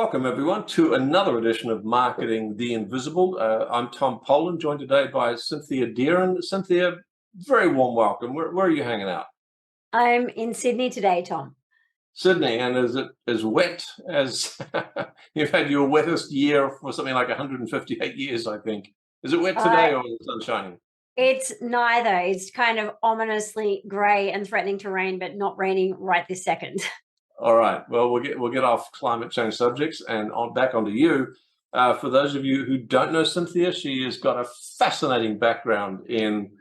Welcome, everyone, to another edition of Marketing the Invisible. I'm Tom Poland, joined today by Cynthia Dearin. Cynthia, very warm welcome. Where are you hanging out? I'm in Sydney today, Tom. Sydney, and is it as wet as you've had your wettest year for something like 158 years, I think? Is it wet today or is the sun shining? It's neither. It's kind of ominously grey and threatening to rain, but not raining right this second. All right. Well, we'll get off climate change subjects and back onto you. For those of you who don't know Cynthia, she has got a fascinating background in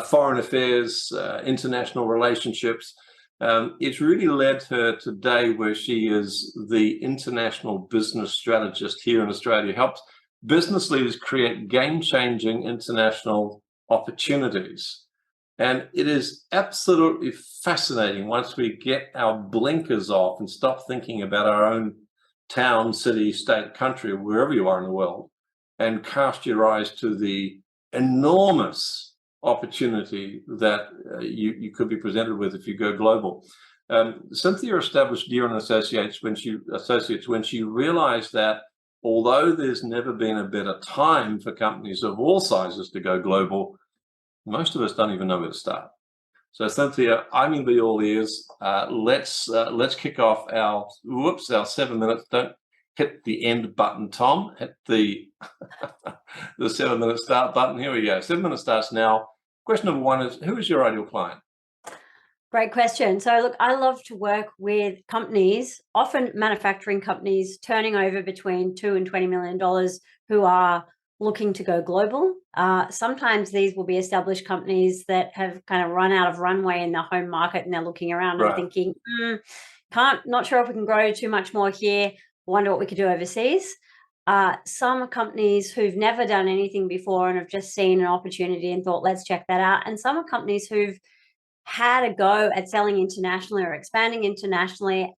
foreign affairs, international relationships. It's really led her today where she is the international business strategist here in Australia, helps business leaders create game-changing international opportunities. And it is absolutely fascinating once we get our blinkers off and stop thinking about our own town, city, state, country, or wherever you are in the world, and cast your eyes to the enormous opportunity that you could be presented with if you go global. Cynthia established Dearin Associates when she realized that although there's never been a better time for companies of all sizes to go global, most of us don't even know where to start. So Cynthia, I'm going to be all ears. Let's kick off our 7 minutes. Don't hit the end button, Tom. Hit the 7 minute start button. Here we go. 7 minutes starts now. Question number one is, who is your ideal client? Great question. So look, I love to work with companies, often manufacturing companies, turning over between $2 and $20 million who are looking to go global. Sometimes these will be established companies that have kind of run out of runway in their home market, and they're looking around and thinking, not sure if we can grow too much more here. Wonder what we could do overseas. Some companies who've never done anything before and have just seen an opportunity and thought, let's check that out. And some are companies who've had a go at selling internationally or expanding internationally.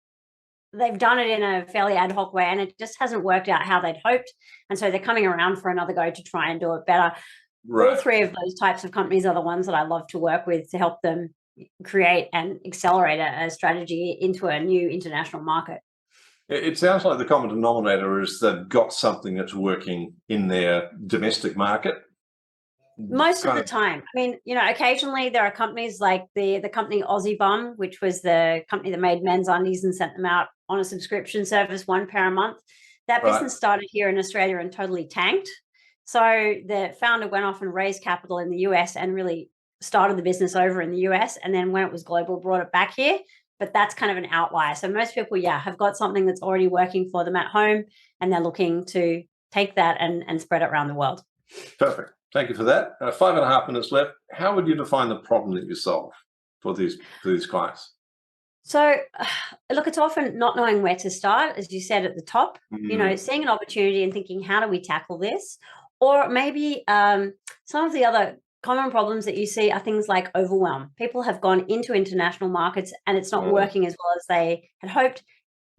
They've done it in a fairly ad hoc way and it just hasn't worked out how they'd hoped. And so they're coming around for another go to try and do it better. All three of those types of companies are the ones that I love to work with to help them create and accelerate a strategy into a new international market. It sounds like the common denominator is they've got something that's working in their domestic market. Most of the time. I mean, occasionally there are companies like the company Aussie Bum, which was the company that made men's undies and sent them out on a subscription service, 1 pair a month. That business started here in Australia and totally tanked. So the founder went off and raised capital in the US and really started the business over in the US. And then when it was global, brought it back here. But that's kind of an outlier. So most people, have got something that's already working for them at home and they're looking to take that and spread it around the world. Perfect. Thank you for that. 5.5 minutes left. How would you define the problem that you solve for these clients? So, look, it's often not knowing where to start, as you said at the top, seeing an opportunity and thinking, how do we tackle this? Or maybe some of the other common problems that you see are things like overwhelm. People have gone into international markets and it's not working as well as they had hoped.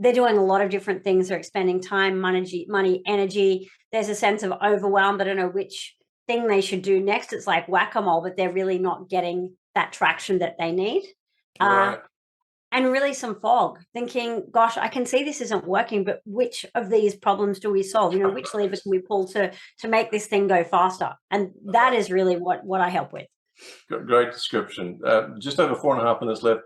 They're doing a lot of different things. They're expending time, money, energy. There's a sense of overwhelm. They don't know which thing they should do next. It's like whack-a-mole, but they're really not getting that traction that they need. And really some fog, thinking, gosh, I can see this isn't working, but which of these problems do we solve? Which lever can we pull to make this thing go faster? And that is really what I help with. Great description. Just over 4.5 minutes left.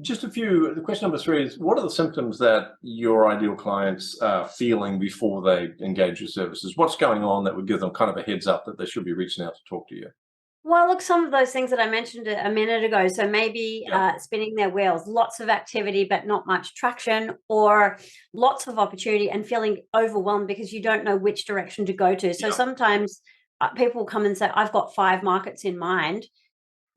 Just a few. The question number 3 is, what are the symptoms that your ideal clients are feeling before they engage your services? What's going on that would give them kind of a heads up that they should be reaching out to talk to you? Well, look, some of those things that I mentioned a minute ago. So maybe spinning their wheels, lots of activity, but not much traction, or lots of opportunity and feeling overwhelmed because you don't know which direction to go to. So sometimes people come and say, I've got 5 markets in mind.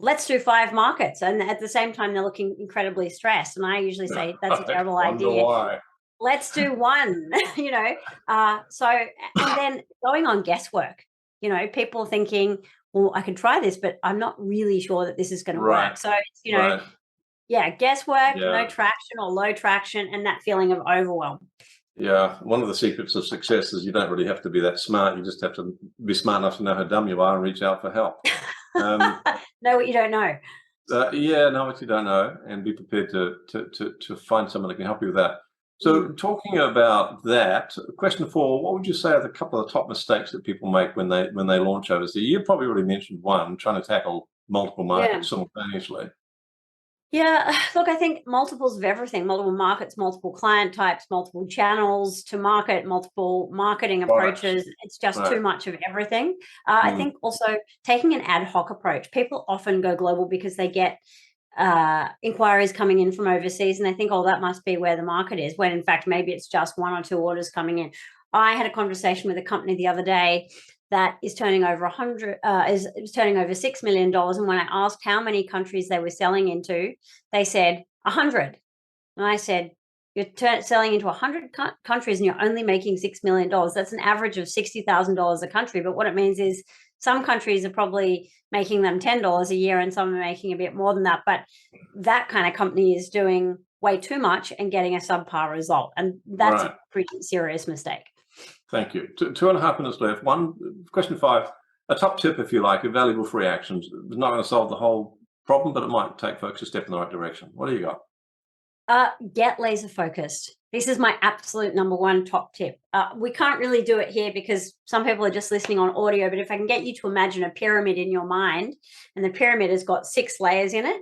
Let's do 5 markets. And at the same time, they're looking incredibly stressed. And I usually say, that's a terrible idea. Why. Let's do 1, and then going on guesswork, people thinking, well, I can try this, but I'm not really sure that this is going to work. So, guesswork, no traction or low traction, and that feeling of overwhelm. Yeah, one of the secrets of success is you don't really have to be that smart. You just have to be smart enough to know how dumb you are and reach out for help. Know what you don't know. Know what you don't know, and be prepared to find someone that can help you with that. So talking about that, question 4, what would you say are the couple of top mistakes that people make when they launch overseas? You probably already mentioned one, trying to tackle multiple markets simultaneously. Yeah, look, I think multiples of everything, multiple markets, multiple client types, multiple channels to market, multiple marketing approaches. It's just too much of everything. I think also taking an ad hoc approach. People often go global because they get inquiries coming in from overseas and they think, oh, that must be where the market is, when in fact maybe it's just 1 or 2 orders coming in. I had a conversation with a company the other day that is turning over is turning over $6 million, and when I asked how many countries they were selling into, they said 100. And I said, you're selling into 100 countries and you're only making $6 million. That's an average of $60,000 a country. But what it means is some countries are probably making them $10 a year and some are making a bit more than that. But that kind of company is doing way too much and getting a subpar result. And that's a pretty serious mistake. Thank you. 2.5 minutes left. Question 5, a top tip, if you like, of valuable free actions. It's not going to solve the whole problem, but it might take folks a step in the right direction. What do you got? Get laser focused. This is my absolute number 1 top tip. We can't really do it here because some people are just listening on audio, but if I can get you to imagine a pyramid in your mind, and the pyramid has got 6 layers in it.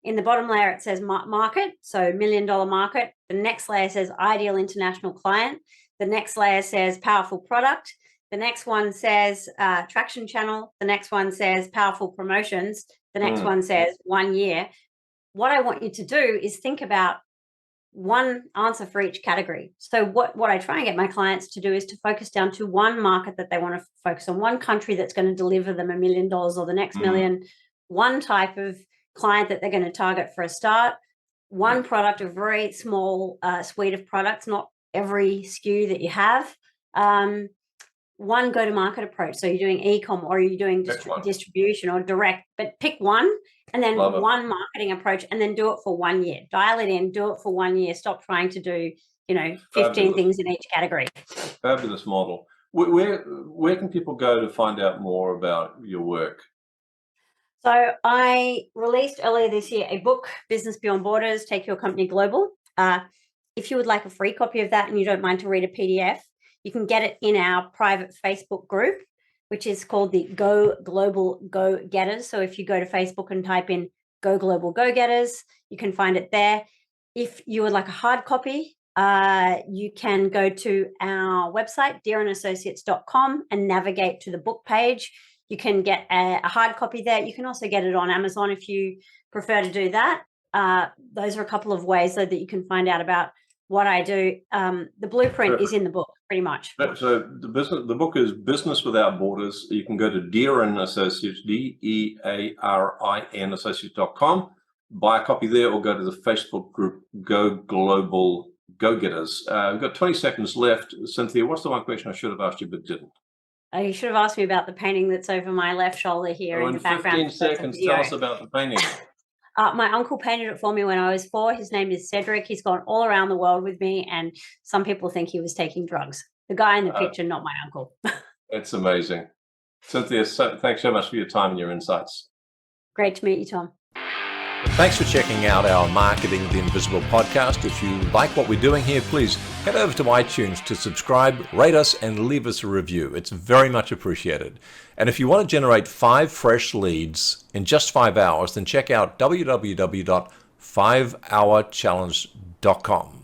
In the bottom layer, it says market, so $1 million market. The next layer says ideal international client. The next layer says powerful product. The next one says traction channel. The next one says powerful promotions. The next one says 1 year. What I want you to do is think about one answer for each category. So what I try and get my clients to do is to focus down to one market that they want to focus on, one country that's going to deliver them $1 million or the next million, one type of client that they're going to target for a start, one product, a very small suite of products, not every SKU that you have, one go-to-market approach. So you're doing e-com or you're doing distribution or direct, but pick one and then one marketing approach and then do it for 1 year. Dial it in, do it for 1 year. Stop trying to do, 15 things in each category. Fabulous model. Where can people go to find out more about your work? So I released earlier this year a book, Business Beyond Borders, Take Your Company Global. If you would like a free copy of that and you don't mind to read a PDF, you can get it in our private Facebook group, which is called the Go Global Go Getters. So if you go to Facebook and type in Go Global Go Getters, you can find it there. If you would like a hard copy, you can go to our website, dearinassociates.com, and navigate to the book page. You can get a hard copy there. You can also get it on Amazon if you prefer to do that. Those are a couple of ways so that you can find out about what I do. The blueprint is in the book, pretty much. So the book is Business Without Borders. You can go to Dearin Associates, DEARIN Associates.com, buy a copy there, or go to the Facebook group Go Global Go Getters. We've got 20 seconds left. Cynthia, what's the one question I should have asked you but didn't? You should have asked me about the painting that's over my left shoulder here in the background. 15 seconds, tell us about the painting. My uncle painted it for me when I was 4. His name is Cedric. He's gone all around the world with me, and some people think he was taking drugs. The guy in the picture, not my uncle. It's amazing. Cynthia, thanks so much for your time and your insights. Great to meet you, Tom. Thanks for checking out our Marketing the Invisible podcast. If you like what we're doing here, please head over to iTunes to subscribe, rate us, and leave us a review. It's very much appreciated. And if you want to generate 5 fresh leads in just 5 hours, then check out www.5hourchallenge.com.